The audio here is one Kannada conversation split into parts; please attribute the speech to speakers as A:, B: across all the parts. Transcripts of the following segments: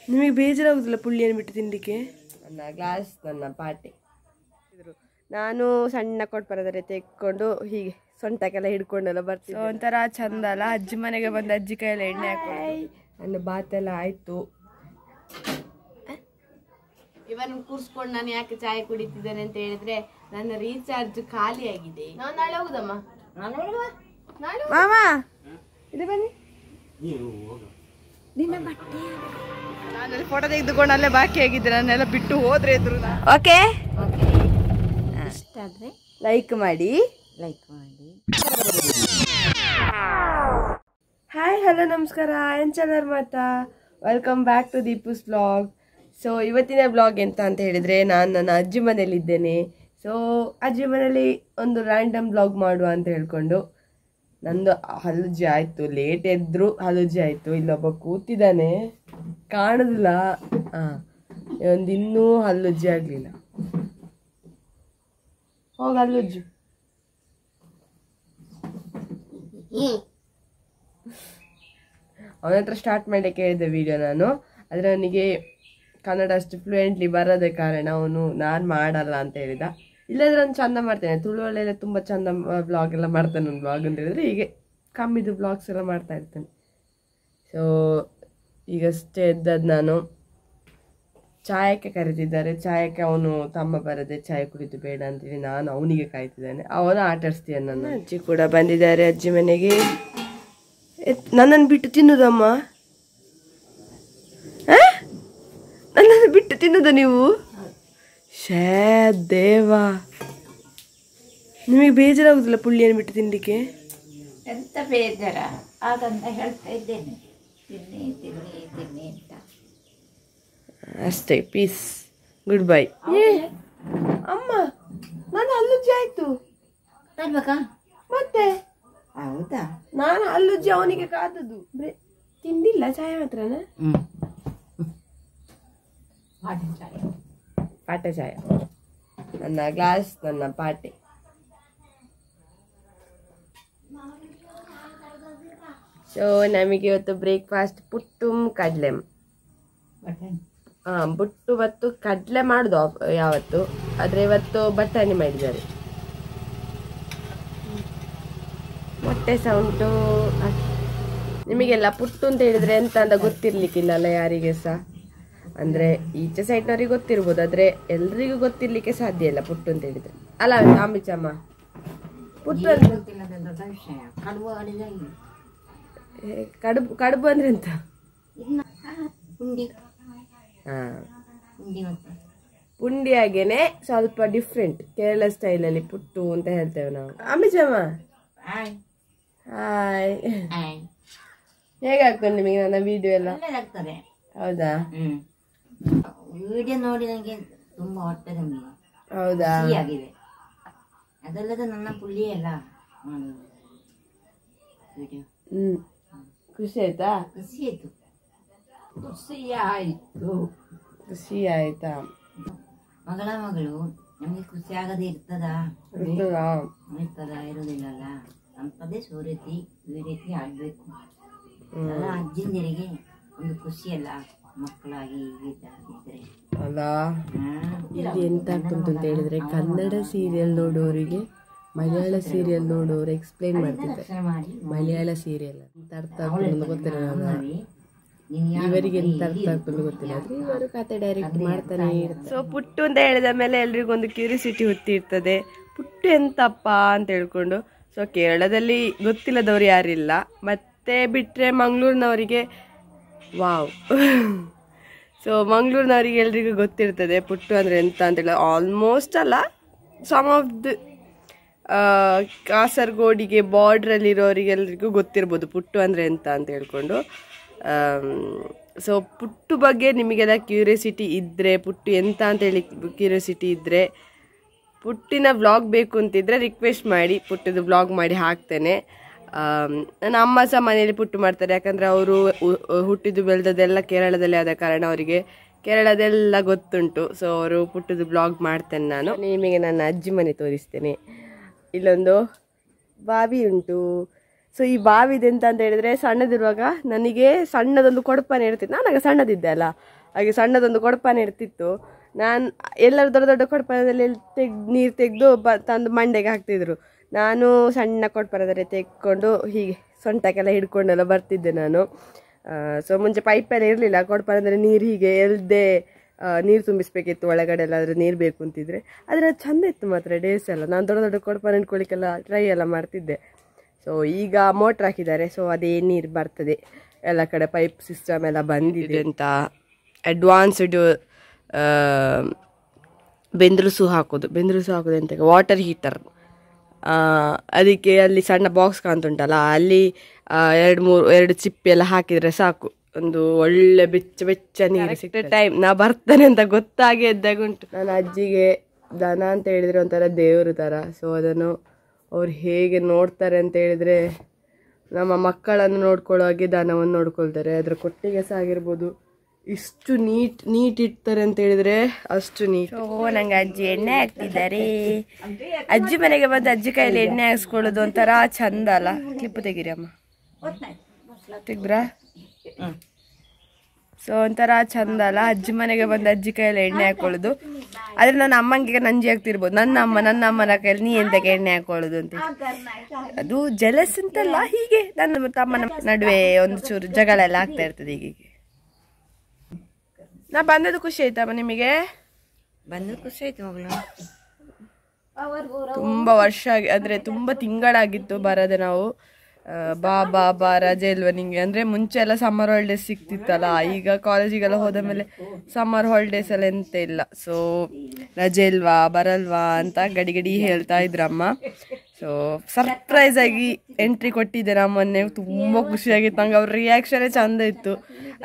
A: ನಿಮಗೆ ಬೇಜಾರಾಗುದಿಲ್ಲ ಪುಳಿಯನ್ನು ಬಿಟ್ಟು ತಿನ್ನಲಿಕ್ಕೆ? ನನ್ನ ಗ್ಲಾಸ್ ನನ್ನ ಪಾಟೆ. ನಾನು ಸಣ್ಣ ಕೊಟ್ಬರದರೆ ತೆಕ್ಕೊಂಡು ಹೀಗೆ ಸೊಂಟಕ್ಕೆಲ್ಲ ಹಿಡ್ಕೊಂಡೆಲ್ಲ ಬರ್ತೀನಿ. ಒಂಥರ ಚಂದ ಅಲ್ಲ, ಅಜ್ಜಿ ಮನೆಗೆ ಬಂದು ಅಜ್ಜಿ ಕೈಯೆಲ್ಲ ಎಣ್ಣೆ ಹಾಕೊಂಡು. ನನ್ನ ಬಾತೆಲ್ಲ ಆಯ್ತು.
B: ಇವನು ಕೂರ್ಸ್ಕೊಂಡು ನಾನು ಯಾಕೆ ಚಾಯ್ ಕುಡಿತಿದ್ದೇನೆ ಅಂತ ಹೇಳಿದ್ರೆ ನನ್ನ ರೀಚಾರ್ಜ್ ಖಾಲಿ ಆಗಿದೆ. ನಾವು ನಾಳೆ ಹೋಗುದಮ್ಮ.
A: ಮಾಮ ಇದು ಬನ್ನಿ. ನಾನು ಫೋಟೋ ತೆಗೆದುಕೊಂಡು ಅಲ್ಲೇ ಬಾಕಿ ಆಗಿದ್ದೆ, ನಾನೆಲ್ಲ ಬಿಟ್ಟು ಹೋದ್ರೆ ಇದ್ರು. ಓಕೆ,
B: ಇಷ್ಟ ಆದ್ರೆ
A: ಲೈಕ್ ಮಾಡಿ. ಹಾಯ್, ಹಲೋ, ನಮಸ್ಕಾರ. ಎಂಚಲರ್ ಮಾತಾ, welcome back to Deepu's vlog. So ಇವತ್ತಿನ ವ್ಲಾಗ್ ಎಂತ ಅಂತ ಹೇಳಿದರೆ, ನಾನು ನನ್ನ ಅಜ್ಜಿ ಮನೇಲಿದ್ದೇನೆ. ಸೊ ಅಜ್ಜಿ ಮನೇಲಿ ಒಂದು ರ್ಯಾಂಡಮ್ ವ್ಲಾಗ್ ಮಾಡುವ ಅಂತ ಹೇಳ್ಕೊಂಡು, ನಂದು ಹಲ್ಲುಜ್ಜಿ ಆಯಿತು, ಲೇಟ್ ಎದ್ರು ಹಲ್ಲುಜ್ಜಿ ಆಯಿತು. ಇಲ್ಲೊಬ್ಬ ಕೂತಿದ್ದಾನೆ, ಕಾಣೋದಿಲ್ಲ. ಒಂದು ಇನ್ನೂ ಹಲ್ಲುಜ್ಜಿ ಆಗಲಿಲ್ಲ. ಹೋಗಿ ಹಲ್ಲುಜ್ಜು. ಅವನ ಹತ್ರ ಸ್ಟಾರ್ಟ್ ಮಾಡಲಿಕ್ಕೆ ಹೇಳಿದೆ ವಿಡಿಯೋ ನಾನು. ಆದರೆ ಅವನಿಗೆ ಕನ್ನಡ ಅಷ್ಟು ಫ್ಲೂಯೆಂಟ್ಲಿ ಬರೋದೇ ಕಾರಣ ಅವನು ನಾನು ಮಾಡಲ್ಲ ಅಂತ ಹೇಳಿದ. ಇಲ್ಲಾಂದ್ರೆ ಅವ್ನು ಚಂದ ಮಾಡ್ತೇನೆ, ತುಳುವಲ್ಲೆಲ್ಲ ತುಂಬ ಚಂದ ಬ್ಲಾಗ್ ಎಲ್ಲ ಮಾಡ್ತಾನೆ. ಒಂದು ಬ್ಲಾಗ್ ಅಂತ ಹೇಳಿದ್ರೆ ಹೀಗೆ ಕಮ್ಮಿದು ಬ್ಲಾಗ್ಸ್ ಎಲ್ಲ ಮಾಡ್ತಾ ಇರ್ತೇನೆ. ಸೊ ಈಗಷ್ಟೇ ಎದ್ದದ್ದು ನಾನು. ಚಾಯಕ್ಕೆ ಕರೀತಿದ್ದಾರೆ. ಚಾಯಕ್ಕೆ ಅವನು ತಮ್ಮ ಬರದೆ ಚಾಯ್ ಕುಡಿದು ಬೇಡ ಅಂತೇಳಿ ನಾನು ಅವನಿಗೆ ಕಾಯ್ತಿದ್ದಾನೆ. ಅವನು ಆಟಾಡಿಸ್ತೀಯಾನೆ. ನನ್ನ ಅಜ್ಜಿ ಕೂಡ ಬಂದಿದ್ದಾರೆ ಅಜ್ಜಿ ಮನೆಗೆ. ನನ್ನನ್ನು ಬಿಟ್ಟು ತಿನ್ನುದಮ್ಮ? ನನ್ನನ್ನು ಬಿಟ್ಟು ತಿನ್ನುದ ನೀವು? ಶೇ ದೇವಾ, ನಿಮಗೆ ಬೇಜಾರಾಗುದಿಲ್ಲ ಪುಳಿಯನ್ನು ಬಿಟ್ಟು ತಿನ್ನಲಿಕ್ಕೆ?
B: ಎಂತ ಬೇಜಾರ ಹಾಗಂತ ಹೇಳ್ತಾ ಇದ್ದೇನೆ, ತಿನ್ನಿ ತಿನ್ನಿ ತಿನ್ನಿ ಅಂತ
A: ಅಷ್ಟೇ. Peace, good bye. ಅಮ್ಮ, ನಾನು ಹಲ್ಲುಜ್ಜಿ ಆಯ್ತು ಮತ್ತೆ.
B: ಹೌದಾ?
A: ನಾನು ಹಲ್ಲುಜ್ಜಿ ಅವನಿಗೆ ಕಾದದ್ದು, ತಿಂದಿಲ್ಲ. ಚಾಯ ಮಾತ್ರನಾ? ಪಾಟೆ ಚಾಯ. ನನ್ನ ಗ್ಲಾಸ್ ನನ್ನ ಪಾಟೆ. ಸೊ ನಮಗೆ ಇವತ್ತು ಬ್ರೇಕ್ಫಾಸ್ಟ್ ಪುಟ್ಟು ಕಡಲೆ. ಬುಟ್ಟು ಮತ್ತು ಕಡಲೆ ಮಾಡುದು ಯಾವತ್ತು, ಆದರೆ ಇವತ್ತು ಬಟಾಣಿ ಮಾಡಿದ್ದಾರೆ. ಮೊಟ್ಟೆ ಸಹ ಉಂಟು. ನಿಮಗೆಲ್ಲ ಪುಟ್ಟು ಅಂತ ಹೇಳಿದ್ರೆ ಎಂತ ಅಂತ ಗೊತ್ತಿರ್ಲಿಕ್ಕಿಲ್ಲಲ್ಲ ಯಾರಿಗೆ ಸಹ. ಅಂದರೆ ಈಚೆ ಸೈಡ್ನವ್ರಿಗೆ ಗೊತ್ತಿರ್ಬೋದು, ಆದರೆ ಎಲ್ರಿಗೂ ಗೊತ್ತಿರ್ಲಿಕ್ಕೆ ಸಾಧ್ಯ ಇಲ್ಲ ಪುಟ್ಟು ಅಂತ ಹೇಳಿದ್ರೆ. ಅಲ್ಲ ಆಮಿಚಮ್ಮ, ಪುಟ್ಟು ಕಡುಬು ಕಡುಬು ಅಂದ್ರೆ ಎಂತ? ಪುಂಡಿ ಹಾಗೇನೆ, ಸ್ವಲ್ಪ ಡಿಫ್ರೆಂಟ್ ಕೇರಳ ಸ್ಟೈಲಲ್ಲಿ ಪುಟ್ಟು ಅಂತ ಹೇಳ್ತೇವೆ ನಾವು. ಅಮಿಚಮ್ಮ ಹಾಯ್. ಹೇಗಾಗ್ತದೆ ನಿಮಗೆ ನನ್ನ ವಿಡಿಯೋ ಎಲ್ಲ? ಹೌದಾ?
B: ವಿಡಿಯೋ ನೋಡಿ ನನಗೆ ತುಂಬಾ ಹೊಟ್ಟೆ ತುಂಬಿದೆ.
A: ಹೌದಾ?
B: ಆಗಿದೆ. ಅದಲ್ಲದೆ ನನ್ನ ಪುಳಿ ಎಲ್ಲ ವಿಡಿಯೋ.
A: ಖುಷಿ ಆಯ್ತಾ?
B: ಖುಷಿ ಆಯ್ತು, ಖುಷಿ ಆಯ್ತು,
A: ಖುಷಿ ಆಯ್ತಾ?
B: ಮಗಳು ನಮಗೆ ಖುಷಿ ಆಗದೆ ಇರ್ತದ? ಇರುವುದಿಲ್ಲಲ್ಲ. ಅಂತದೇ ಸೋರೀತಿ ಈ ರೀತಿ ಆಗ್ಬೇಕು ಎಲ್ಲ. ಅಜ್ಜಿಂದಿರಿಗೆ ಒಂದು ಖುಷಿ ಅಲ್ಲ, ಮಕ್ಕಳಾಗಿ ಇದ್ರೆ
A: ಅಲ್ಲ. ಇಲ್ಲಿ ಎಂತ ಆಗ್ತುಂಟು ಅಂತ ಹೇಳಿದ್ರೆ, ಕನ್ನಡ ಸೀರಿಯಲ್ ನೋಡೋರಿಗೆ ಮಲಯಾಳ ಸೀರಿಯಲ್ ನೋಡೋರು ಎಕ್ಸ್ಪ್ಲೈನ್ ಮಾಡ್ತಿದ್ದಾರೆ. ಮಲಯಾಳ ಸೀರಿಯಲ್ ಅಂತ ಅರ್ಥ ಆಗ್ತದೆ ಗೊತ್ತಿಲ್ಲ, ಇವರಿಗೆ ಎಂತ ಅರ್ಥ ಆಗ್ತದೆ ಗೊತ್ತಿಲ್ಲ, ಆದ್ರೆ ಇವರು ಕತೆ ಡೈರೆಕ್ಟ್ ಮಾಡ್ತಾನೆ ಇರ್ತಾರೆ. ಸೊ ಪುಟ್ಟು ಅಂತ ಹೇಳಿದ ಮೇಲೆ ಎಲ್ರಿಗೂ ಒಂದು ಕ್ಯೂರಿಯಾಸಿಟಿ ಹೊತ್ತಿರ್ತದೆ, ಪುಟ್ಟು ಎಂತಪ್ಪ ಅಂತ ಹೇಳ್ಕೊಂಡು. ಸೊ ಕೇರಳದಲ್ಲಿ ಗೊತ್ತಿಲ್ಲದವ್ರು ಯಾರಿಲ್ಲ, ಮತ್ತೆ ಬಿಟ್ಟರೆ ಮಂಗಳೂರಿನವರಿಗೆ ವಾವ್. ಸೊ ಮಂಗಳೂರಿನವರಿಗೆ ಎಲ್ರಿಗೂ ಗೊತ್ತಿರ್ತದೆ ಪುಟ್ಟು ಅಂದರೆ ಎಂತ ಅಂತೇಳಿ. ಆಲ್ಮೋಸ್ಟ್ ಅಲ್ಲ, ಸಮ್ ಆಫ್ ದ ಕಾಸರಗೋಡಿಗೆ ಬಾರ್ಡ್ರಲ್ಲಿರೋರಿಗೆಲ್ರಿಗೂ ಗೊತ್ತಿರ್ಬೋದು ಪುಟ್ಟು ಅಂದರೆ ಎಂತ ಅಂತ ಹೇಳ್ಕೊಂಡು. ಸೊ ಪುಟ್ಟು ಬಗ್ಗೆ ನಿಮಗೆಲ್ಲ ಕ್ಯೂರಿಯಾಸಿಟಿ ಇದ್ದರೆ, ಪುಟ್ಟು ಎಂತ ಅಂತೇಳಿ ಕ್ಯೂರಿಯಾಸಿಟಿ ಇದ್ದರೆ, ಪುಟ್ಟಿನ ವ್ಲಾಗ್ ಬೇಕು ಅಂತಿದ್ರೆ ರಿಕ್ವೆಸ್ಟ್ ಮಾಡಿ, ಪುಟ್ಟದು ವ್ಲಾಗ್ ಮಾಡಿ ಹಾಕ್ತೇನೆ. ನನ್ನ ಅಮ್ಮ ಸಹ ಮನೆಯಲ್ಲಿ ಪುಟ್ಟು ಮಾಡ್ತಾರೆ, ಯಾಕಂದರೆ ಅವರು ಹುಟ್ಟಿದ್ದು ಬೆಳೆದದೆಲ್ಲ ಕೇರಳದಲ್ಲಿ ಆದ ಕಾರಣ ಅವರಿಗೆ ಕೇರಳದೆಲ್ಲ ಗೊತ್ತುಂಟು. ಸೊ ಅವರು ಪುಟ್ಟದು ಬ್ಲಾಗ್ ಮಾಡ್ತೇನೆ ನಾನು. ನಿಮಗೆ ನನ್ನ ಅಜ್ಜಿ ಮನೆ ತೋರಿಸ್ತೇನೆ. ಇಲ್ಲೊಂದು ಬಾವಿ ಉಂಟು. ಸೊ ಈ ಬಾವಿದೆ ಅಂತ ಹೇಳಿದ್ರೆ ಸಣ್ಣದಿರುವಾಗ ನನಗೆ ಸಣ್ಣದೊಂದು ಕೊಡಪಾನೆ ಇರ್ತಿತ್ತು. ನಾನಾಗ ಸಣ್ಣದಿದ್ದೆ ಅಲ್ಲ, ಹಾಗೆ ಸಣ್ಣದೊಂದು ಕೊಡಪಾನೆ ಇರ್ತಿತ್ತು. ನಾನು ಎಲ್ಲರೂ ದೊಡ್ಡ ದೊಡ್ಡ ಕೊಡಪಾನದಲ್ಲಿ ನೀರು ತೆಗೆದು ತಂದು ಮಂಡೆಗೆ ಹಾಕ್ತಿದ್ರು. ನಾನು ಸಣ್ಣ ಕೊಡಪಾನದಲ್ಲಿ ತೆಗೆದುಕೊಂಡು ಹೀಗೆ ಸೊಂಟಕ್ಕೆಲ್ಲ ಹಿಡ್ಕೊಂಡೆಲ್ಲ ಬರ್ತಿದ್ದೆ ನಾನು. ಸೊ ಮುಂಚೆ ಪೈಪೆಲ್ಲ ಇರಲಿಲ್ಲ, ಕೊಡಪಾನದಲ್ಲಿ ನೀರು ಹೀಗೆ ಎಲ್ದೆ ನೀರು ತುಂಬಿಸ್ಬೇಕಿತ್ತು, ಒಳಗಡೆ ಎಲ್ಲಾದರೂ ನೀರು ಬೇಕು ಅಂತಿದ್ರೆ. ಆದರೆ ಅದು ಚೆಂದ ಇತ್ತು ಮಾತ್ರ ಡೇಸ್ ಎಲ್ಲ. ನಾನು ದೊಡ್ಡ ದೊಡ್ಡ ಕೊಡಪಾನ ಇಟ್ಕೊಳ್ಳಿಕ್ಕೆಲ್ಲ ಟ್ರೈ ಎಲ್ಲ ಮಾಡ್ತಿದ್ದೆ. ಸೊ ಈಗ ಮೋಟ್ರ್ ಹಾಕಿದ್ದಾರೆ, ಸೊ ಅದೇ ನೀರು ಬರ್ತದೆ. ಎಲ್ಲ ಕಡೆ ಪೈಪ್ ಸಿಸ್ಟಮ್ ಎಲ್ಲ ಬಂದಿದೆ ಅಂತ. ಅಡ್ವಾನ್ಸ್ಡ್ ಬೆಂದ್ರಸು ಹಾಕೋದು ಅಂತ ವಾಟರ್ ಹೀಟರ್. ಅದಕ್ಕೆ ಅಲ್ಲಿ ಸಣ್ಣ ಬಾಕ್ಸ್ ಕಾಣ್ತುಂಟಲ್ಲ, ಅಲ್ಲಿ 2 ಚಿಪ್ಪಿ ಎಲ್ಲ ಹಾಕಿದರೆ ಸಾಕು, ಒಂದು ಒಳ್ಳೆ ಬೆಚ್ಚ ನೀರು ಸಿಗ್ತದೆ. ಟೈಮ್ ನಾ ಬರ್ತೇನೆ ಅಂತ ಗೊತ್ತಾಗೇ ಇದ್ದಾಗ ಉಂಟು. ನನ್ನ ಅಜ್ಜಿಗೆ ದನ ಅಂತ ಹೇಳಿದರೆ ಒಂಥರ ದೇವ್ರ ಥರ. ಸೊ ಅದನ್ನು ಅವ್ರು ಹೇಗೆ ನೋಡ್ತಾರೆ ಅಂತ ಹೇಳಿದರೆ, ನಮ್ಮ ಮಕ್ಕಳನ್ನು ನೋಡ್ಕೊಳ್ಳೋ ಹಾಗೆ ದನವನ್ನು ನೋಡ್ಕೊಳ್ತಾರೆ. ಅದರ ಕೊಟ್ಟಿಗೆ ಸಹ ಆಗಿರ್ಬೋದು, ಇಷ್ಟು ನೀಟ್ ಇಡ್ತಾರೆ ಅಂತ ಹೇಳಿದರೆ ಅಷ್ಟು ನೀಟ್. ನಂಗೆ ಅಜ್ಜಿ ಎಣ್ಣೆ ಹಾಕ್ತಿದ್ದಾರೆ. ಅಜ್ಜಿ ಮನೆಗೆ ಬಂದು ಅಜ್ಜಿ ಕೈಯಲ್ಲಿ ಎಣ್ಣೆ ಹಾಕ್ಸ್ಕೊಳ್ಳೋದು ಒಂಥರ ಚಂದ ಅಲ್ಲ. ಕ್ಲಿಪ್ಪು ತೆಗೀರಿ ಅಮ್ಮ, ತೆಗ್ದ್ರಾ? ಸೊ ಒಂಥರ ಚಂದ ಅಲ್ಲ ಅಜ್ಜಿ ಮನೆಗೆ ಬಂದು ಅಜ್ಜಿ ಕೈಯಲ್ಲಿ ಎಣ್ಣೆ ಹಾಕೊಳ್ಳೋದು. ಆದರೆ ನನ್ನ ಅಮ್ಮಂಗೆ ನಂಜಿ ಆಗ್ತಿರ್ಬೋದು, ನನ್ನ ಅಮ್ಮನ ಕೈಯಲ್ಲಿ ನೀ ಎಂತಕ್ಕೆ ಎಣ್ಣೆ ಹಾಕೊಳ್ಳೋದು ಅಂತ. ಅದು ಜಲಸ್ ಅಂತಲ್ಲ, ಹೀಗೆ ನನ್ನ ತಮ್ಮನ ನಡುವೆ ಒಂದು ಚೂರು ಜಗಳ ಎಲ್ಲ ಆಗ್ತಾ ಇರ್ತದೆ ಹೀಗೆ. ನಾ ಬಂದದ್ದು ಖುಷಿ ಆಯ್ತಮ್ಮ ನಿಮಗೆ?
C: ಬಂದು ಖುಷಿ ಆಯ್ತು ಮಗಳು.
A: ತುಂಬ ವರ್ಷ ಅಂದರೆ ತುಂಬ ತಿಂಗಳಾಗಿತ್ತು ಬರದೆ ನಾವು. ಬಾ ರಜೆ ಇಲ್ವಾ ನಿಂಗೆ ಅಂದರೆ ಮುಂಚೆ ಎಲ್ಲ ಸಮ್ಮರ್ ಹಾಲಿಡೇಸ್ ಸಿಗ್ತಿತ್ತಲ್ಲ, ಈಗ ಕಾಲೇಜಿಗೆಲ್ಲ ಹೋದ ಮೇಲೆ ಸಮ್ಮರ್ ಹಾಲಿಡೇಸ್ ಎಲ್ಲ ಎಂತ ಇಲ್ಲ. ಸೊ ರಜೆ ಇಲ್ವಾ ಬರಲ್ವಾ ಅಂತ ಗಡಿ ಹೇಳ್ತಾ ಇದ್ರಮ್ಮ. ಸೊ ಸರ್ಪ್ರೈಸ್ ಆಗಿ ಎಂಟ್ರಿ ಕೊಟ್ಟಿದ್ದೆ ನಾನು ಮೊನ್ನೆ. ತುಂಬ ಖುಷಿಯಾಗಿತ್ತು ನಂಗೆ. ಅವ್ರ ರಿಯಾಕ್ಷನೇ ಚಂದ ಇತ್ತು.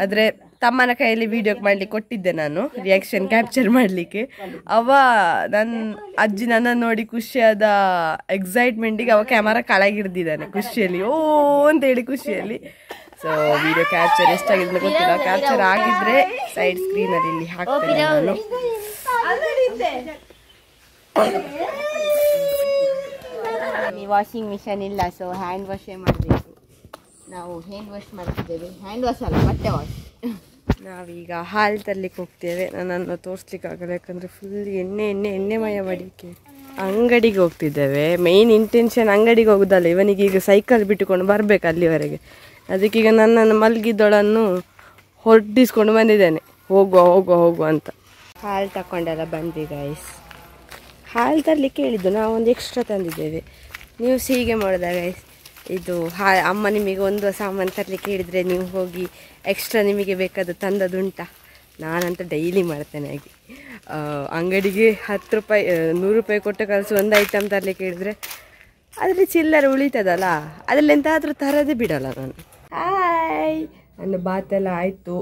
A: ಆದರೆ ತಮ್ಮನ ಕೈಯಲ್ಲಿ ವಿಡಿಯೋ ಮಾಡ್ಲಿಕ್ಕೆ ಕೊಟ್ಟಿದ್ದೆ ನಾನು, ರಿಯಾಕ್ಷನ್ ಕ್ಯಾಪ್ಚರ್ ಮಾಡಲಿಕ್ಕೆ. ನನ್ನ ಅಜ್ಜಿ ನನ್ನ ನೋಡಿ ಖುಷಿಯಾದ ಎಕ್ಸೈಟ್ಮೆಂಟಿಗೆ ಕ್ಯಾಮರಾ ಕೆಳಗಿಡ್ದಿದ್ದಾನೆ ಖುಷಿಯಲ್ಲಿ, ಓ ಅಂತೇಳಿ ಖುಷಿಯಲ್ಲಿ. ಸೊ ವಿಡಿಯೋ ಕ್ಯಾಪ್ಚರ್ ಎಷ್ಟಾಗಿದೆ ಗೊತ್ತಿಲ್ಲ, ಕ್ಯಾಪ್ಚರ್ ಆಗಿದ್ರೆ ಸೈಡ್ ಸ್ಕ್ರೀನಲ್ಲಿ ಇಲ್ಲಿ ಹಾಕ್ತೇನೆ ನಾನು. ವಾಷಿಂಗ್ ಮಿಷನ್ ಇಲ್ಲ, ಸೊ ಹ್ಯಾಂಡ್ ವಾಶೇ ಮಾಡಬೇಕು. ನಾವು ಹ್ಯಾಂಡ್ ವಾಶ್ ಮಾಡ್ತಿದ್ದೇವೆ. ಹ್ಯಾಂಡ್ ವಾಶ್ ಅಲ್ಲ, ಬಟ್ಟೆ ವಾಶ್. ನಾವೀಗ ಹಾಲು ತರಲಿಕ್ಕೆ ಹೋಗ್ತೇವೆ. ನನ್ನನ್ನು ತೋರಿಸ್ಲಿಕ್ಕಾಗಲ್ಲ, ಯಾಕಂದರೆ ಫುಲ್ ಎಣ್ಣೆಮಯ ಮಾಡಲಿಕ್ಕೆ ಅಂಗಡಿಗೆ ಹೋಗ್ತಿದ್ದೇವೆ. ಮೇಯ್ನ್ ಇಂಟೆನ್ಷನ್ ಅಂಗಡಿಗೆ ಹೋಗೋದಲ್ಲ, ಇವನಿಗೆ ಈಗ ಸೈಕಲ್ ಬಿಟ್ಟುಕೊಂಡು ಬರಬೇಕು ಅಲ್ಲಿವರೆಗೆ. ಅದಕ್ಕೀಗ ನನ್ನನ್ನು ಮಲಗಿದ್ದೊಳನ್ನು ಹೊರಟಿಸ್ಕೊಂಡು ಬಂದಿದ್ದೇನೆ, ಹೋಗುವ ಅಂತ. ಹಾಲು ತಗೊಂಡೆಲ್ಲ ಬಂದ್ವಿ ಗೈಸ್. ಹಾಲು ತರಲಿಕ್ಕೆ ಹೇಳಿದ್ದು, ನಾವೊಂದು ಎಕ್ಸ್ಟ್ರಾ ತಂದಿದ್ದೇವೆ. ನೀವು ಹೀಗೆ ಮಾಡೋದಾ ಗೈಸ್? ಇದು ಅಮ್ಮ ನಿಮಗೆ ಒಂದು ಸಾಮಾನು ತರಲಿಕ್ಕೆ ಹೇಳಿದರೆ ನೀವು ಹೋಗಿ ಎಕ್ಸ್ಟ್ರಾ ನಿಮಗೆ ಬೇಕಾದ ತಂದದುಂಟಾ? ನಾನಂತ ಡೈಲಿ ಮಾಡ್ತೇನೆ ಹಾಗೆ. ಅಂಗಡಿಗೆ 10 ರೂಪಾಯಿ 100 ರೂಪಾಯಿ ಕೊಟ್ಟು ಕಳಿಸಿ ಒಂದು ಐಟಮ್ ತರಲಿಕ್ಕೆ ಹೇಳಿದರೆ ಅದರಲ್ಲಿ ಚಿಲ್ಲರೆ ಉಳಿತದಲ್ಲ, ಅದರಲ್ಲಿ ಎಂತಾದರೂ ತರದೇ ಬಿಡಲ್ಲ ನಾನು. ಹಾಯ್, ನನ್ನ ಬಾತೆಲ್ಲ ಆಯಿತು.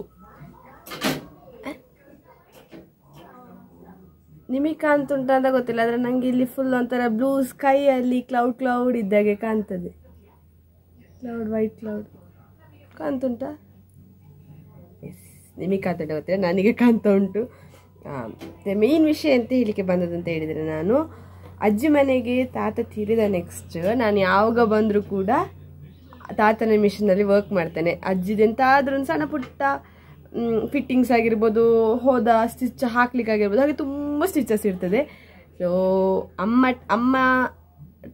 A: ನಿಮಗೆ ಕಾಣ್ತುಂಟ ಅಂತ ಗೊತ್ತಿಲ್ಲ, ಆದರೆ ನನಗೆ ಇಲ್ಲಿ ಫುಲ್ ಒಂಥರ ಬ್ಲೂ ಸ್ಕೈಯಲ್ಲಿ ಕ್ಲೌಡ್ ಇದ್ದಾಗೆ ಕಾಣ್ತದೆ. White cloud ಕಾಣ್ತುಂಟಾ? ಎಸ್, ನಿಮಗೆ ಕಾಣ್ತುಂಟ ಗೊತ್ತಿಲ್ಲ, ನನಗೆ ಕಾಣ್ತಾ ಉಂಟು. ಮೇಯ್ನ್ ವಿಷಯ ಅಂತ ಹೇಳಲಿಕ್ಕೆ ಬಂದದಂತ ಹೇಳಿದರೆ, ನಾನು ಅಜ್ಜಿ ಮನೆಗೆ ತಾತ ತೀರಿದ ನೆಕ್ಸ್ಟ್ ನಾನು ಯಾವಾಗ ಬಂದರೂ ಕೂಡ ತಾತನ ಮಿಷನಲ್ಲಿ ವರ್ಕ್ ಮಾಡ್ತೇನೆ. ಅಜ್ಜಿದೆಂತಾದ್ರೂ ಒಂದು ಸಣ್ಣ ಪುಟ್ಟ ಫಿಟ್ಟಿಂಗ್ಸ್ ಆಗಿರ್ಬೋದು, ಹೋದ ಸ್ಟಿಚ್ ಹಾಕ್ಲಿಕ್ಕಾಗಿರ್ಬೋದು, ಹಾಗೆ ತುಂಬ ಸ್ಟಿಚಸ್ ಇರ್ತದೆ. ಸೊ ಅಮ್ಮ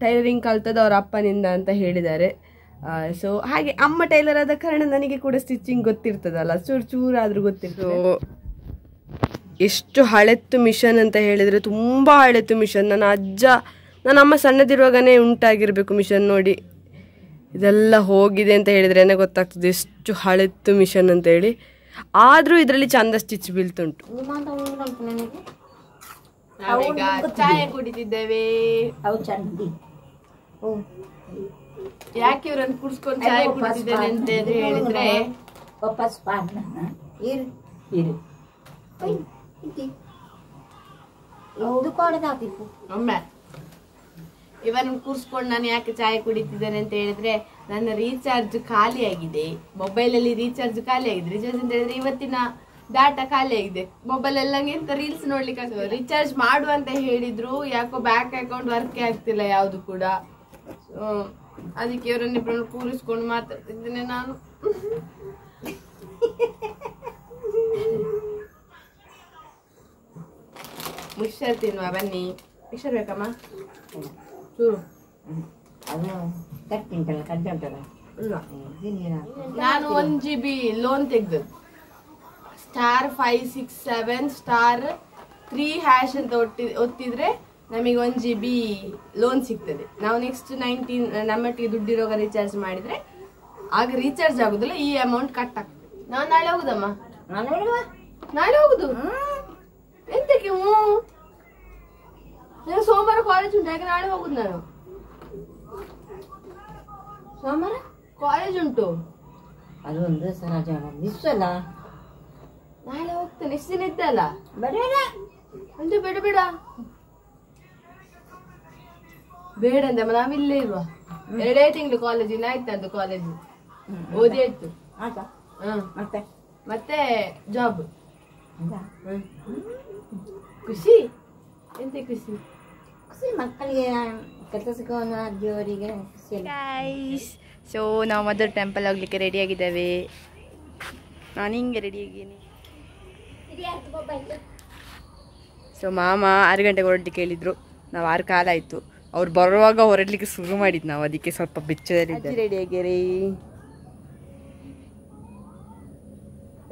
A: ಟೈಲರಿಂಗ್ ಕಲ್ತದ್ದು ಅವ್ರ ಅಪ್ಪನಿಂದ ಅಂತ ಹೇಳಿದ್ದಾರೆ. ಸೊ ಹಾಗೆ ಅಮ್ಮ ಟೈಲರ್ ಆದ ಕಾರಣ ನನಗೆ ಕೂಡ ಸ್ಟಿಚಿಂಗ್ ಗೊತ್ತಿರ್ತದಲ್ಲ, ಚೂರಾದರೂ ಗೊತ್ತಿರ್ತದೆ. ಎಷ್ಟು ಹಳೆತ್ತು ಮಿಷನ್ ಅಂತ ಹೇಳಿದರೆ ತುಂಬ ಹಳೆತ್ತು ಮಿಷನ್. ನನ್ನ ಅಮ್ಮ ಸಣ್ಣದಿರುವಾಗನೇ ಉಂಟಾಗಿರಬೇಕು ಮಿಷನ್. ನೋಡಿ ಇದೆಲ್ಲ ಹೋಗಿದೆ ಅಂತ ಹೇಳಿದ್ರೇ ಗೊತ್ತಾಗ್ತದೆ ಎಷ್ಟು ಹಳೆತ್ತು ಮಿಷನ್ ಅಂತ ಹೇಳಿ. ಆದರೂ ಇದರಲ್ಲಿ ಚಂದ ಸ್ಟಿಚ್ ಬೀಳ್ತುಂಟು.
B: ಚಾಯ್ ಕುಡಿತಿದ್ದೇವೆ. ಯಾಕೆ ಇವ್ರನ್ನ ಕುಡಿಸ್ಕೊಂಡು ಚಾಯ್ ಕುಡಿತಿದ್ದೇನೆ ಅಂತ ಹೇಳಿದ್ರೆ, ಒಮ್ಮೆ ಇವನ್ ಕೂರ್ಸ್ಕೊಂಡು ನಾನು ಯಾಕೆ ಚಾಯ್ ಕುಡಿತಿದ್ದೇನೆ ಅಂತ ಹೇಳಿದ್ರೆ, ನನ್ನ ರೀಚಾರ್ಜ್ ಖಾಲಿ ಆಗಿದೆ. ಮೊಬೈಲಲ್ಲಿ ರೀಚಾರ್ಜ್ ಖಾಲಿ ಆಗಿದೆ. ರೀಚಾರ್ಜ್ ಅಂತ ಹೇಳಿದ್ರೆ ಇವತ್ತಿನ ಡಾಟಾ ಖಾಲಿ ಆಗಿದೆ. ಮೊಬೈಲ್ ಎಲ್ಲ ಎಂತ ರೀಲ್ಸ್ ನೋಡ್ಲಿಕ್ಕೆ ಆಗ್ತದೆ. ರೀಚಾರ್ಜ್ ಮಾಡುವ ಅಂತ ಹೇಳಿದ್ರು, ಯಾಕೋ ಬ್ಯಾಂಕ್ ಅಕೌಂಟ್ ವರ್ಕೇ ಆಗ್ತಿಲ್ಲ ಯಾವುದು ಕೂಡ. ಅದಕ್ಕೆ ಇವರನ್ನಿಬ್ಬರನ್ನು ಕೂರಿಸ್ಕೊಂಡು ಮಾತಾಡ್ತಿದ್ದೇನೆ ನಾನು. ಮಿಕ್ಸರ್ ತಿನ್ನುವ ಬನ್ನಿ. ಮಿಕ್ಸರ್ ಬೇಕಮ್ಮ ಚೂರು?
C: ಅದು ಕಟ್ಟಿ ಉಂಟಲ್ಲ, ಕಡ್ಡೆ ಉಂಟಲ್ಲ.
B: ನಾನು 1 GB ಲೋನ್ ತೆಗ್ದು *567*3# ಅಂತ ಒತ್ತಿದ್ರೆ ನಮಗೆ 1 GB ಲೋನ್ ಸಿಗ್ತದೆ. ನಾವು ನೆಕ್ಸ್ಟ್ 19 ನಮ್ಮೊಟ್ಟಿಗೆ ದುಡ್ಡಿರೋಗ ರೀಚಾರ್ಜ್ ಮಾಡಿದ್ರೆ ಆಗ ರೀಚಾರ್ಜ್ ಆಗುದಿಲ್ಲ, ಈ ಅಮೌಂಟ್ ಕಟ್ ಆಗ್ತದೆ. ನಾವು ನಾಳೆ ಹೋಗುದಮ್ಮ? ನಾಳೆ ಹೋಗುದು. ಎಂತಕ್ಕೆ? ನಾನು ಸೋಮವಾರ ಕಾಲೇಜ್ ಉಂಟು, ಯಾಕೆ ನಾಳೆ ಹೋಗುದು? ನಾನು ಸೋಮವಾರ ಕಾಲೇಜ್ ಉಂಟು.
C: ಅದು ಒಂದು ಸಹಜ ನಿಶ್ಚಲ್ಲ.
B: ನಾಳೆ ಹೋಗ್ತೇನೆ. ಎಷ್ಟು ದಿನ ಇದ್ದಲ್ಲ?
C: ಬೇಡ
B: ಅಂದ್ರೆ ಬೇಡ ಬೇಡ ಬೇಡ ಅಂದಮ್ಮ. ನಾವಿಲ್ಲೇ ಇರುವ 2 ತಿಂಗಳು ಕಾಲೇಜ್. ಇನ್ನ ಆಯ್ತಂದು ಕಾಲೇಜ್ ಓದಿ ಆಯ್ತು. ಮತ್ತೆ ಜಾಬ್. ಖುಷಿ? ಎಂತ ಖುಷಿ?
C: ಖುಷಿ ಮಕ್ಕಳಿಗೆ ಕೆಲಸ ಸಿಗೋಣ, ಅಜ್ಜಿಯವರಿಗೆ ಖುಷಿ.
B: ಸೊ ನಾವು ಮದರ್ ಟೆಂಪಲ್ ಹೋಗ್ಲಿಕ್ಕೆ ರೆಡಿ ಆಗಿದ್ದೇವೆ. ನಾನು ಹಿಂಗೆ ರೆಡಿ ಆಗಿದ್ದೀನಿ. ಸೊ ಮಾಮ 6 ಗಂಟೆಗೆ ಹೊರಡ್ಲಿಕ್ಕೆ ಹೇಳಿದ್ರು. ನಾವು 6 ಕಾಲ ಆಯಿತು. ಅವ್ರು ಬರುವಾಗ ಹೊರಡ್ಲಿಕ್ಕೆ ಶುರು ಮಾಡಿದ್ದು ನಾವು, ಅದಕ್ಕೆ ಸ್ವಲ್ಪ ಬೆಚ್ಚದಲ್ಲಿದ್ದೆ. ರೆಡಿ ಆಗ್ಯಾರಿ?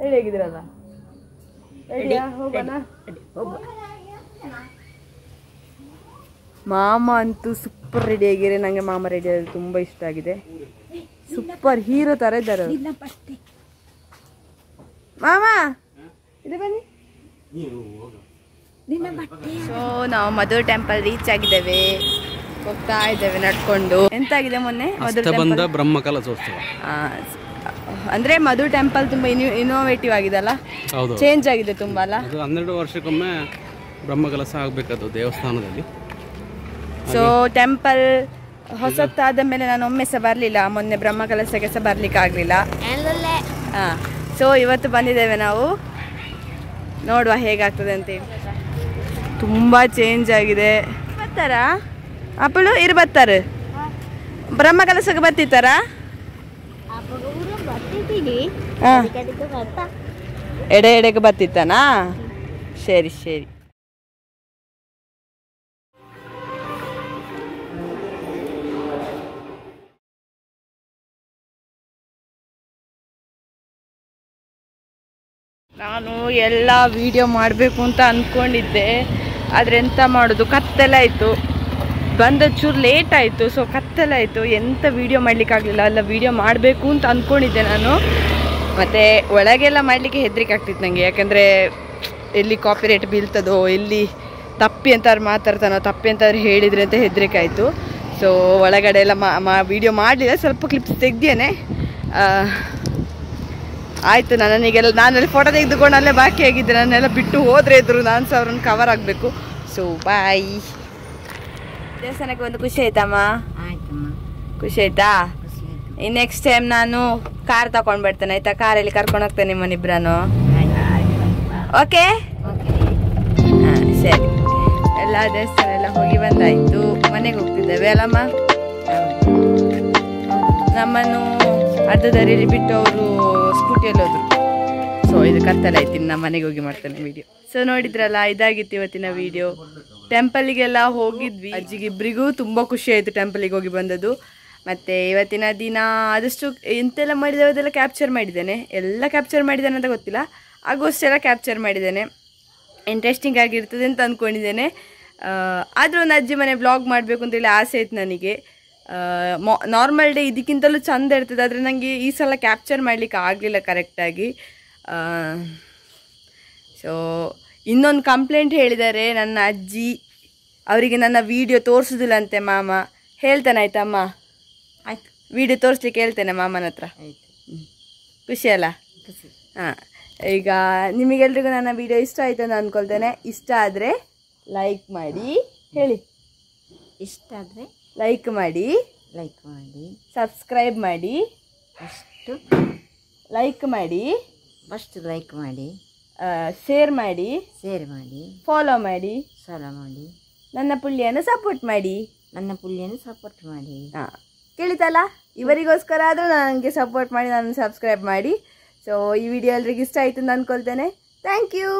B: ರೆಡಿ ಆಗಿದ್ದೀರಲ್ಲ? ಹೋಗೋಣ. ಮಾಮ ಅಂತೂ ಸೂಪರ್ ರೆಡಿ ಆಗಿರಿ. ನಂಗೆ ಮಾಮ ರೆಡಿ ಆಗೋದು ತುಂಬ ಇಷ್ಟ ಆಗಿದೆ. ಸೂಪರ್ ಹೀರೋ ತರ ಇದ್ದಾರೆ ಮಾಮ. ಇದು ಬನ್ನಿ. ಸೊ ನಾವು ಮಧುರ್ ಟೆಂಪಲ್ ರೀಚ್ ಆಗಿದ್ದೇವೆ. ಹೋಗ್ತಾ ಇದ್ದೇವೆ ನಡ್ಕೊಂಡು. ಎಂತಾಗಿದೆ ಮೊನ್ನೆ ಮಧುರ್ ಟೆಂಪಲ್
D: ಬ್ರಹ್ಮಕಲಶೋತ್ಸವ
B: ಅಂದ್ರೆ ಮಧುರ್ ಟೆಂಪಲ್ ತುಂಬಾ ಇನೋವೇಟಿವ್ ಆಗಿದೆ ಅಲ್ಲ, ಚೇಂಜ್ ಆಗಿದೆ ತುಂಬಾ ಅಲ್ಲ.
D: 12 ವರ್ಷಕ್ಕೊಮ್ಮೆ ಬ್ರಹ್ಮಕಲಶ ಆಗ್ಬೇಕದು ದೇವಸ್ಥಾನದಲ್ಲಿ.
B: ಸೊ ಟೆಂಪಲ್ ಹೊಸತ್ತಾದ ಮೇಲೆ ನಾನು ಒಮ್ಮೆ ಸಹ ಬರಲಿಲ್ಲ. ಮೊನ್ನೆ ಬ್ರಹ್ಮಕಲಶಕ್ಕೆ ಸಹ ಬರ್ಲಿಕ್ಕೆ ಆಗಲಿಲ್ಲ. ಸೊ ಇವತ್ತು ಬಂದಿದ್ದೇವೆ ನಾವು, ನೋಡುವ ಹೇಗಾಗ್ತದೆ ಅಂತೇಳಿ. ತುಂಬ ಚೇಂಜ್ ಆಗಿದೆ. ಬರ್ತಾರಾ ಅಪ್ಪಳು? ಇರು ಬರ್ತಾರೆ. ಬ್ರಹ್ಮಕಲಶಕ್ಕೆ ಬರ್ತಿತ್ತಾರಾ? ಎಡೆಗೆ ಬರ್ತಿತ್ತಾನಾ? ಸರಿ ಸರಿ. ನಾನು ಎಲ್ಲ ವಿಡಿಯೋ ಮಾಡಬೇಕು ಅಂತ ಅಂದ್ಕೊಂಡಿದ್ದೆ, ಆದರೆ ಎಂತ ಮಾಡೋದು, ಕತ್ತೆಲ್ಲ ಆಯಿತು. ಬಂದ ಚೂರು ಲೇಟ್ ಆಯಿತು. ಸೊ ಕತ್ತೆಲ್ಲ ಆಯಿತು, ಎಂತ ವೀಡಿಯೋ ಮಾಡಲಿಕ್ಕಾಗಲಿಲ್ಲ. ಎಲ್ಲ ವೀಡಿಯೋ ಮಾಡಬೇಕು ಅಂತ ಅಂದ್ಕೊಂಡಿದ್ದೆ ನಾನು. ಮತ್ತು ಒಳಗೆಲ್ಲ ಮಾಡಲಿಕ್ಕೆ ಹೆದರಿಕೆ ಆಗ್ತಿತ್ತು ನನಗೆ, ಯಾಕಂದರೆ ಎಲ್ಲಿ ಕಾಪಿರೈಟ್ ಬೀಳ್ತದೋ, ಎಲ್ಲಿ ತಪ್ಪಿ ಅಂತಾದ್ರು ಮಾತಾಡ್ತಾನೋ, ತಪ್ಪಿ ಅಂತಾದ್ರು ಹೇಳಿದರೆ ಅಂತ ಹೆದರಿಕೆ ಆಯಿತು. ಸೊ ಒಳಗಡೆ ಎಲ್ಲ ವೀಡಿಯೋ ಮಾಡಲಿಲ್ಲ, ಸ್ವಲ್ಪ ಕ್ಲಿಪ್ಸ್ ತೆಗ್ದೇನೆ. ಆಯಿತು. ನಾನಲ್ಲಿ ಫೋಟೋ ತೆಗೆದುಕೊಂಡು ಅಲ್ಲೇ ಬಾಕಿ ಆಗಿದ್ದೆ. ನನ್ನೆಲ್ಲ ಬಿಟ್ಟು ಹೋದರೆ ಇದ್ರು, ನಾನು ಸಹ ಅವ್ರನ್ನ ಕವರ್ ಆಗಬೇಕು. So bye. ದೇವಸ್ಥಾನಕ್ಕೆ ಒಂದು ಖುಷಿ ಆಯ್ತಮ್ಮ?
C: ಆಯ್ತಮ್ಮ.
B: ಖುಷಿ ಆಯ್ತಾ? ಇನ್ನು ನೆಕ್ಸ್ಟ್ ಟೈಮ್ ನಾನು ಕಾರ್ ತಗೊಂಡು ಬರ್ತೇನೆ ಆಯ್ತಾ? ಕಾರಲ್ಲಿ ಕರ್ಕೊಂಡು ಹೋಗ್ತೇನೆ ನಿಮ್ಮನ್ನಿಬ್ರನ್ನು. ಓಕೆ? ಹಾಂ ಸರಿ. ಎಲ್ಲ ದೇವಸ್ಥಾನ ಎಲ್ಲ ಹೋಗಿ ಬಂದಾಯಿತು, ಮನೆಗೆ ಹೋಗ್ತಿದ್ದೇವೆ ಅಲ್ಲಮ್ಮ? ನಮ್ಮನ್ನು ಅರ್ಧ ದಾರಿಯಲ್ಲಿ ಬಿಟ್ಟು ಅವರು ಸ್ಕೂಟಿಯಲ್ಲಿ ಹೋದ್ರು. ಸೊ ಇದು ಕತ್ತಲ ಆಯ್ತು, ಇನ್ನು ಮನೆಗೆ ಹೋಗಿ ಮಾಡ್ತೇನೆ ವಿಡಿಯೋ. ಸೊ ನೋಡಿದ್ರಲ್ಲ, ಇದಾಗಿತ್ತು ಇವತ್ತಿನ ವಿಡಿಯೋ. ಟೆಂಪಲಿಗೆಲ್ಲ ಹೋಗಿದ್ವಿ. ಅಜ್ಜಿಗಿಬ್ಬರಿಗೂ ತುಂಬ ಖುಷಿ ಆಯಿತು ಟೆಂಪಲಿಗೆ ಹೋಗಿ ಬಂದದ್ದು. ಮತ್ತು ಇವತ್ತಿನ ದಿನ ಆದಷ್ಟು ಎಂತೆಲ್ಲ ಮಾಡಿದ್ದೇವೆ ಅದೆಲ್ಲ ಕ್ಯಾಪ್ಚರ್ ಮಾಡಿದ್ದೇನೆ. ಎಲ್ಲ ಕ್ಯಾಪ್ಚರ್ ಮಾಡಿದ್ದೇನೆ ಅಂತ ಗೊತ್ತಿಲ್ಲ, ಆಗೋಷ್ಟೆಲ್ಲ ಕ್ಯಾಪ್ಚರ್ ಮಾಡಿದ್ದೇನೆ. ಇಂಟ್ರೆಸ್ಟಿಂಗ್ ಆಗಿರ್ತದೆ ಅಂತ ಅಂದ್ಕೊಂಡಿದ್ದೇನೆ. ಆದರೂ ಒಂದು ಅಜ್ಜಿ ಮನೆ ಬ್ಲಾಗ್ ಮಾಡಬೇಕು ಅಂತೇಳಿ ಆಸೆ ಆಯ್ತು ನನಗೆ. ನಾರ್ಮಲ್ ಡೇ ಇದಕ್ಕಿಂತಲೂ ಚೆಂದ ಇರ್ತದೆ, ಆದರೆ ನನಗೆ ಈ ಸಲ ಕ್ಯಾಪ್ಚರ್ ಮಾಡಲಿಕ್ಕೆ ಆಗಲಿಲ್ಲ ಕರೆಕ್ಟಾಗಿ. ಸೊ ಇನ್ನೊಂದು ಕಂಪ್ಲೇಂಟ್ ಹೇಳಿದ್ದಾರೆ ನನ್ನ ಅಜ್ಜಿ, ಅವರಿಗೆ ನನ್ನ ವೀಡಿಯೋ ತೋರಿಸೋದಿಲ್ಲ ಅಂತೆ ಮಾಮ. ಹೇಳ್ತಾನೆ ಆಯ್ತಮ್ಮ? ಆಯ್ತು, ವೀಡಿಯೋ ತೋರಿಸ್ಲಿಕ್ಕೆ ಹೇಳ್ತೇನೆ ಮಾಮನ ಹತ್ರ.
C: ಆಯ್ತು.
B: ಖುಷಿ ಅಲ್ಲ? ಹಾಂ. ಈಗ ನಿಮಗೆಲ್ರಿಗೂ ನನ್ನ ವೀಡಿಯೋ ಇಷ್ಟ ಆಯಿತು ಅಂತ ಅಂದ್ಕೊಳ್ತೇನೆ. ಇಷ್ಟ ಆದರೆ ಲೈಕ್ ಮಾಡಿ. ಹೇಳಿ.
C: ಇಷ್ಟ ಆದರೆ
B: ಲೈಕ್ ಮಾಡಿ, ಸಬ್ಸ್ಕ್ರೈಬ್ ಮಾಡಿ, ಲೈಕ್ ಮಾಡಿ, ಶೇರ್ ಮಾಡಿ, ಫಾಲೋ ಮಾಡಿ, ನನ್ನ ಪುಳ್ಳಿಯನ್ನು ಸಪೋರ್ಟ್ ಮಾಡಿ.
C: ಹಾಂ,
B: ಕೇಳಿತಲ್ಲ, ಇವರಿಗೋಸ್ಕರ ಆದರೂ ನನಗೆ ಸಪೋರ್ಟ್ ಮಾಡಿ ನಾನು ಸಬ್ಸ್ಕ್ರೈಬ್ ಮಾಡಿ. ಸೊ ಈ ವಿಡಿಯೋ ಎಲ್ರಿಗೂ ಇಷ್ಟ ಆಯಿತು ಅಂತ ಅಂದ್ಕೊಳ್ತೇನೆ. Thank you.